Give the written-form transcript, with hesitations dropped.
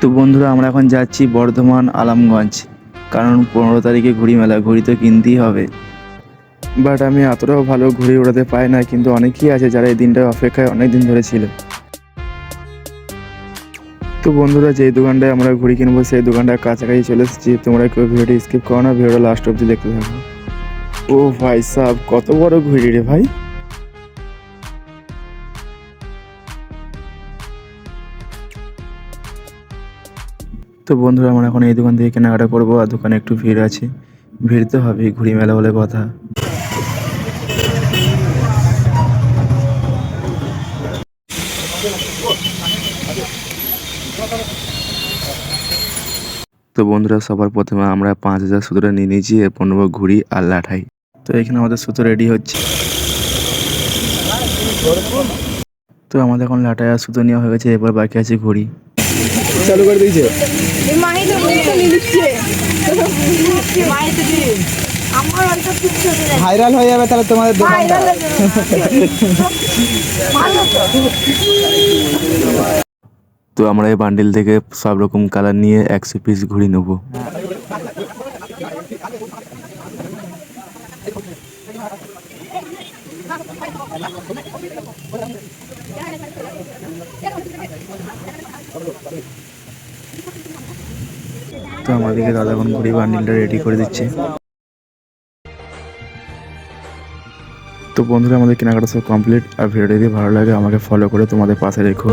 তো বন্ধুরা আমরা এখন যাচ্ছি বর্ধমান আলমগঞ্জ, কারণ 15 তারিখে ঘুড়ি মেলা, ঘুড়ি তো কিনতেই হবে। বাট আমি এতটাও ভালো ঘুড়ি ওড়াতে পাই না, কিন্তু অনেকেই আছে যারা এই দিনটার অপেক্ষায় অনেক দিন ধরে ছিল। তো বন্ধুরা, যেই দোকানটায় আমরা ঘুড়ি কিনবো সেই দোকানটার কাছাকাছি চলে এসেছি। তোমরা কেউ ভিডিওটি স্কিপ করো না, ভিডিওটা লাস্ট অবধি দেখতে থাকো। ও ভাই সাহ, কত বড় ঘুড়ি রে ভাই! তো বন্ধুরা, আমরা এখন এই দোকান থেকে কেনাকাটা করবো, আর দোকানে একটু ভিড় আছে। ভিড় তো হবেই, ঘুড়ি মেলা বলে কথা। তো বন্ধুরা, সবার প্রথমে আমরা 5,000 সুতোটা নিয়ে নিয়েছি, এরপর নেবো ঘুড়ি আর লাঠাই। তো এখানে আমাদের সুতো রেডি হচ্ছে। তো আমাদের এখন লাঠাই আর সুতো নেওয়া হয়ে গেছে, এরপর বাকি আছে ঘুড়ি। চালু করে দিয়েছে। ভাইরাল হয়ে যাবে তাহলে তোমাদের দোকানটা। তো আমরা এই বান্ডিল থেকে সব রকম কালার নিয়ে 100 পিস ঘুড়ি নেবো। তো আমাদেরকে দাদা এখন ঘুড়ি বান্ডিলটা রেডি করে দিচ্ছে। তো বন্ধুরা, আমাদের কেনাকাটা সব কমপ্লিট। আর ভিডিওটি যদি ভালো লাগে আমাকে ফলো করে তোমাদের পাশে রেখো।